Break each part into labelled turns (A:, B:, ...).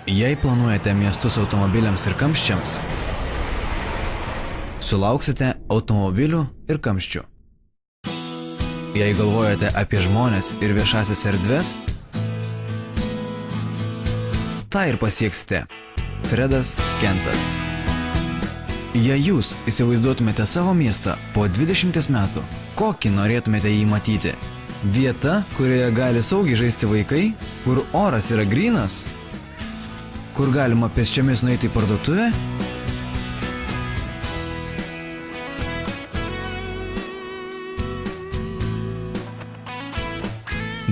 A: Jei planuojate miestus automobiliams ir kamščiams, sulauksite automobilių ir kamščių. Jei galvojate apie žmones ir viešasias erdves, tą ir pasieksite. Fredas Kentas. Jei jūs įsivaizduotumėte savo miestą po 20 metų, kokį norėtumėte jį matyti? Vieta, kurioje gali saugiai žaisti vaikai, kur oras yra grynas, kur galima pėsčiomis nueiti į parduotuvę?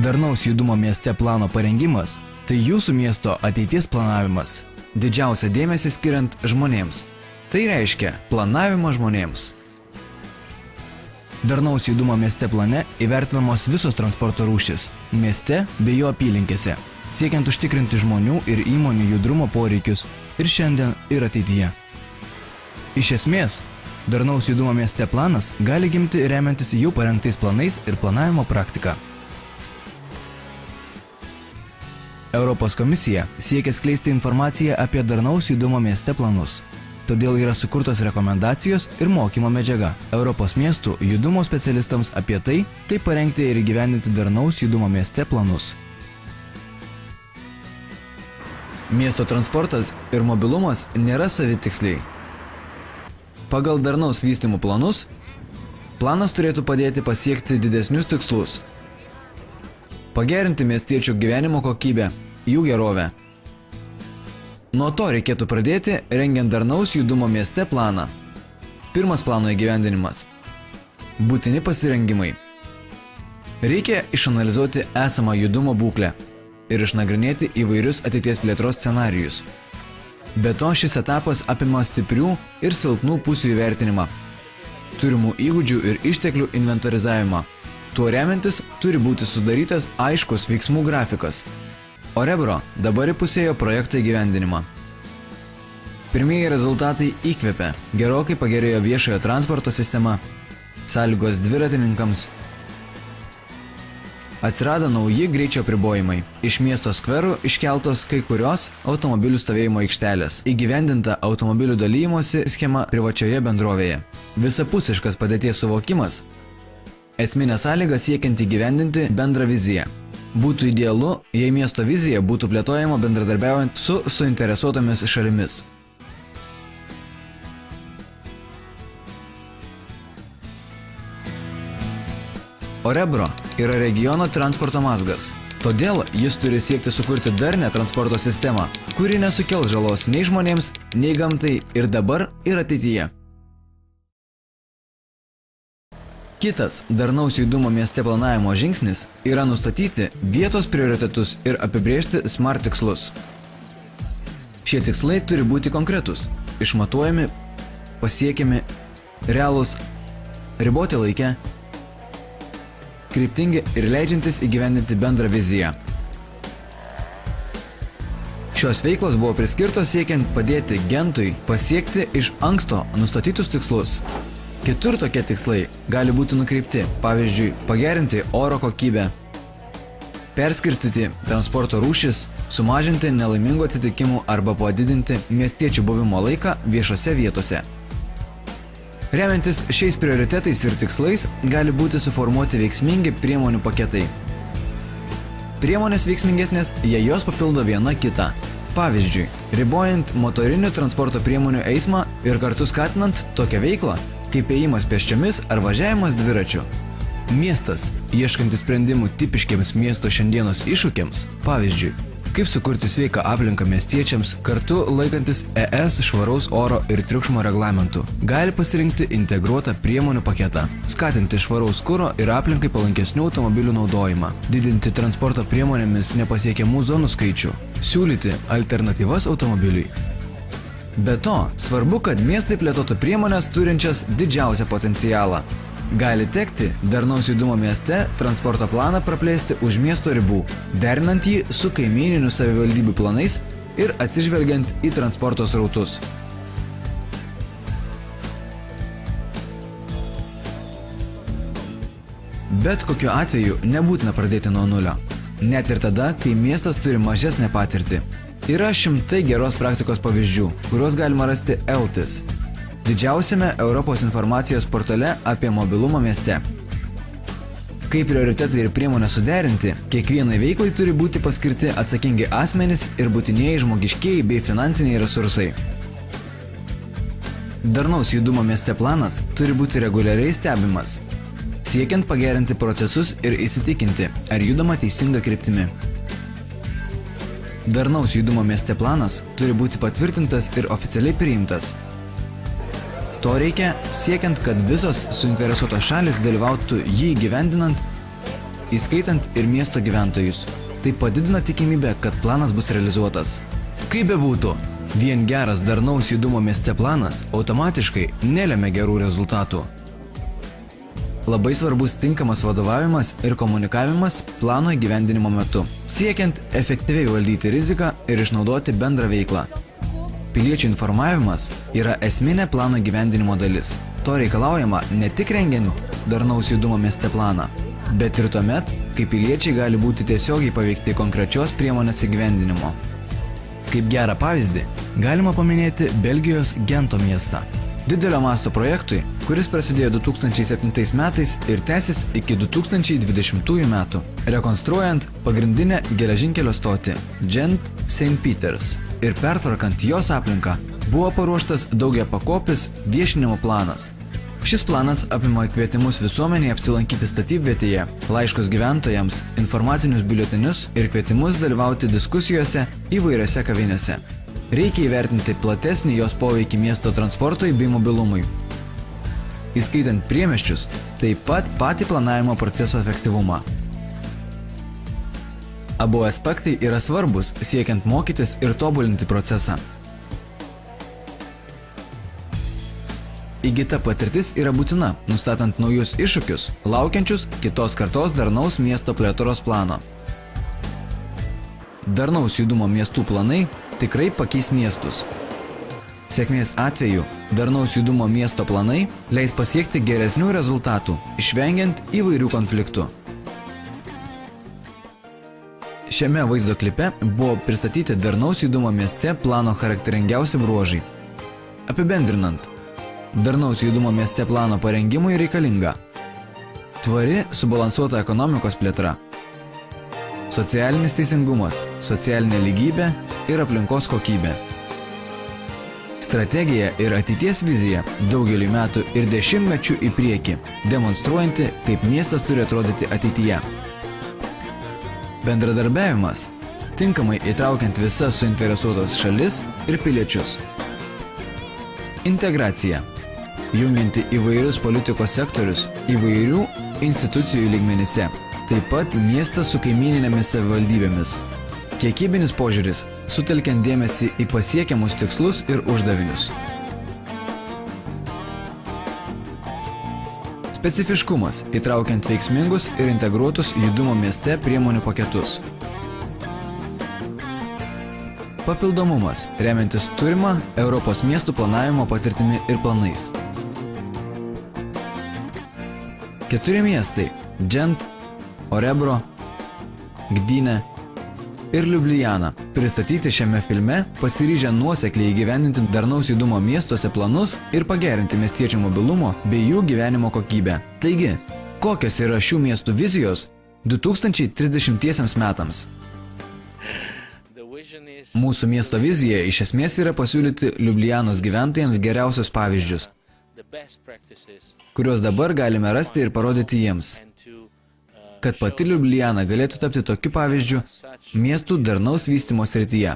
A: Darnaus judumo mieste plano parengimas – tai jūsų miesto ateities planavimas, didžiausia dėmesį skiriant žmonėms. Tai reiškia planavimą žmonėms. Darnaus judumo mieste plane įvertinamos visos transporto rūšis mieste bei jo apylinkėse, siekiant užtikrinti žmonių ir įmonių judrumo poreikius ir šiandien ir ateityje. Iš esmės, darnaus judumo mieste planas gali gimti remiantis jau parengtais planais ir planavimo praktika. Europos komisija siekia skleisti informaciją apie darnaus judumo mieste planus. Todėl yra sukurtos rekomendacijos ir mokymo medžiaga Europos miestų judumo specialistams apie tai, kaip parengti ir įgyvendinti darnaus judumo mieste planus. Miesto transportas ir mobilumas nėra savitiksliai. Pagal darnaus vystymo planus, planas turėtų padėti pasiekti didesnius tikslus. Pagerinti miestiečių gyvenimo kokybę, jų gerovę. Nuo to reikėtų pradėti, rengiant darnaus judumo mieste planą. Pirmas plano įgyvendinimas. Būtini pasirengimai. Reikia išanalizuoti esamą judumo būklę ir išnagrinėti įvairius ateities plėtros scenarijus. Be to, šis etapas apima stiprių ir silpnų pusių įvertinimą, turimų įgūdžių ir išteklių inventorizavimą. Tuo remiantis turi būti sudarytas aiškus veiksmų grafikas. Orebro dabar įpusėjo projekto įgyvendinimą. Pirmieji rezultatai įkvepia. Gerokai pagerėjo viešojo transporto sistema, sąlygos dviratininkams. Atsirado nauji greičio apribojimai. Iš miesto skverų iškeltos kai kurios automobilių stovėjimo aikštelės. Įgyvendinta automobilių dalymosi schema privačioje bendrovėje. Visapusiškas padėties suvokimas. Esminė sąlyga siekiant įgyvendinti bendrą viziją. Būtų idealu, jei miesto vizija būtų plėtojama bendradarbiaujant su suinteresuotomis šalimis. Orebro yra regiono transporto mazgas. Todėl jis turi siekti sukurti darnią transporto sistemą, kuri nesukels žalos nei žmonėms, nei gamtai ir dabar, ir ateityje. Kitas darnaus judumo mieste planavimo žingsnis yra nustatyti vietos prioritetus ir apibrėžti smart tikslus. Šie tikslai turi būti konkretūs, išmatuojami, pasiekiami, realūs, riboti laike, kryptingi ir leidžiantis įgyvendinti bendrą viziją. Šios veiklos buvo priskirtos siekiant padėti Gentui pasiekti iš anksto nustatytus tikslus. Kitur tokie tikslai gali būti nukreipti, pavyzdžiui, pagerinti oro kokybę, perskirstyti transporto rūšis, sumažinti nelaimingų atsitikimų arba padidinti miestiečių buvimo laiką viešose vietose. Remiantis šiais prioritetais ir tikslais gali būti suformuoti veiksmingi priemonių paketai. Priemonės veiksmingesnės, jei jos papildo viena kitą. Pavyzdžiui, ribojant motorinių transporto priemonių eismą ir kartu skatinant tokią veiklą, kaip ėjimas pėsčiomis ar važiavimas dviračiu. Miestas, ieškantis sprendimų tipiškiams miesto šiandienos iššūkiams, pavyzdžiui, kaip sukurti sveiką aplinką miestiečiams, kartu laikantis ES švaraus oro ir triukšmo reglamentų, gali pasirinkti integruotą priemonių paketą, skatinti švaraus kuro ir aplinkai palankesnių automobilių naudojimą, didinti transporto priemonėmis nepasiekiamų zonų skaičių, siūlyti alternatyvas automobiliui. Be to, svarbu, kad miestai plėtotų priemonės turinčias didžiausią potencialą. Gali tekti darnaus judumo mieste transporto planą praplėsti už miesto ribų, derinant jį su kaimyninių savivaldybių planais ir atsižvelgiant į transporto srautus. Bet kokiu atveju nebūtina pradėti nuo nulio. Net ir tada, kai miestas turi mažesnę patirtį. Yra šimtai geros praktikos pavyzdžių, kuriuos galima rasti Eltis, didžiausiame Europos informacijos portale apie mobilumą mieste. Kaip prioritetai ir priemonės suderinti, kiekvienai veiklai turi būti paskirti atsakingi asmenys ir būtinieji žmogiškieji bei finansiniai resursai. Darnaus judumo mieste planas turi būti reguliariai stebimas, siekiant pagerinti procesus ir įsitikinti, ar judama teisinga kryptimi. Darnaus judumo mieste planas turi būti patvirtintas ir oficialiai priimtas. To reikia siekiant, kad visos suinteresuotos šalis dalyvautų jį įgyvendinant, įskaitant ir miesto gyventojus. Tai padidina tikimybę, kad planas bus realizuotas. Kaip bebūtų, vien geras darnaus judumo mieste planas automatiškai nelemia gerų rezultatų. Labai svarbus tinkamas vadovavimas ir komunikavimas plano įgyvendinimo metu, siekiant efektyviai valdyti riziką ir išnaudoti bendrą veiklą. Piliečių informavimas yra esminė plano įgyvendinimo dalis. To reikalaujama ne tik rengiant darnaus judumo mieste planą, bet ir tuomet, kai piliečiai gali būti tiesiogiai paveikti konkrečios priemonės įgyvendinimo. Kaip gerą pavyzdį galima paminėti Belgijos Gento miestą. Didelio masto projektui, kuris prasidėjo 2007 metais ir tęsis iki 2020 metų, rekonstruojant pagrindinę geležinkelio stotį Gent St. Peters ir pertvarkant jos aplinką, buvo paruoštas daugiapakopis viešinimo planas. Šis planas apima kvietimus visuomeniai apsilankyti statybvietėje, laiškus gyventojams, informacinius biuletenius ir kvietimus dalyvauti diskusijose įvairiose kavinėse. Reikia įvertinti platesnį jos poveikį miesto transportui bei mobilumui, įskaitant priemiesčius, taip pat patį planavimo proceso efektyvumą. Abu aspektai yra svarbus siekiant mokytis ir tobulinti procesą. Įgyta patirtis yra būtina, nustatant naujus iššūkius, laukiančius kitos kartos darnaus miesto plėtros plano. Darnaus judumo miestų planai tikrai pakeis miestus. Sėkmės atveju darnaus judumo miesto planai leis pasiekti geresnių rezultatų, išvengiant įvairių konfliktų. Šiame vaizdo klipe buvo pristatyti darnaus judumo mieste plano charakteringiausi bruožai. Apibendrinant, darnaus judumo mieste plano parengimui reikalinga tvari, subalansuota ekonomikos plėtra, socialinis teisingumas, socialinė lygybė ir aplinkos kokybė. Strategija ir ateities vizija daugelį metų ir dešimtmečių į priekį, demonstruojanti, kaip miestas turi atrodyti ateityje. Bendradarbiavimas, tinkamai įtraukiant visas suinteresuotas šalis ir piliečius. Integracija, jungianti įvairius politikos sektorius įvairių institucijų lygmenyse, taip pat miestas su kaimyninėmis savivaldybėmis. Kiekybinis požiūris, sutelkiant dėmesį į pasiekiamus tikslus ir uždavinius. Specifiškumas, įtraukiant veiksmingus ir integruotus judumo mieste priemonių paketus. Papildomumas, remiantis turimą Europos miestų planavimo patirtimi ir planais. 4 miestai – Gent, Orebro, Gdynia ir Liubliana – pristatyti šiame filme, pasiryžę nuosekliai įgyvendinti darnaus judumo miestuose planus ir pagerinti miestiečių mobilumo bei jų gyvenimo kokybę. Taigi, kokios yra šių miestų vizijos 2030 metams? Mūsų miesto vizija iš esmės yra pasiūlyti Liublianos gyventojams geriausius pavyzdžius, kuriuos dabar galime rasti ir parodyti jiems, kad pati Liubliana galėtų tapti tokiu pavyzdžiu miestų darnaus vystymo srityje.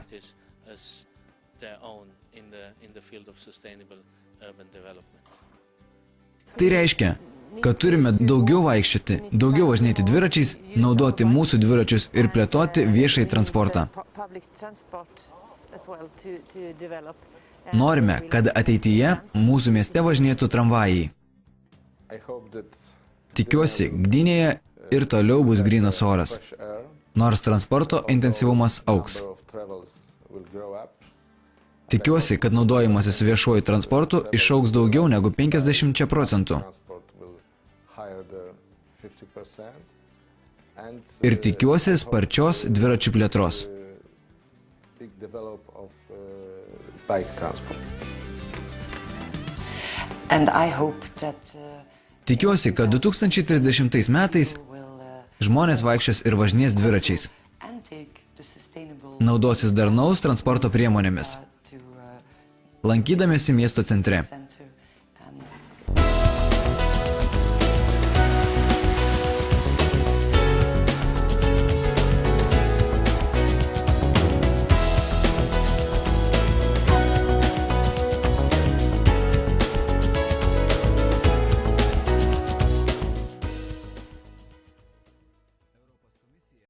A: Tai reiškia, kad turime daugiau vaikščioti, daugiau važinėti dviračiais, naudoti mūsų dviračius ir plėtoti viešąjį transportą. Norime, kad ateityje mūsų mieste važinėtų tramvajai. Tikiuosi, Gdynėje ir toliau bus grynas oras, nors transporto intensyvumas augs. Tikiuosi, kad naudojimasis viešuoju transportu išaugs daugiau negu 50%. Ir tikiuosi sparčios dviračių plėtros.
B: And I hope that
A: Tikiuosi, kad 2030 metais
B: will
A: žmonės vaikščios ir važinės dviračiais,
B: and take the sustainable
A: naudosis darnaus transporto priemonėmis,
B: to
A: lankydamėsi miesto centre.
B: center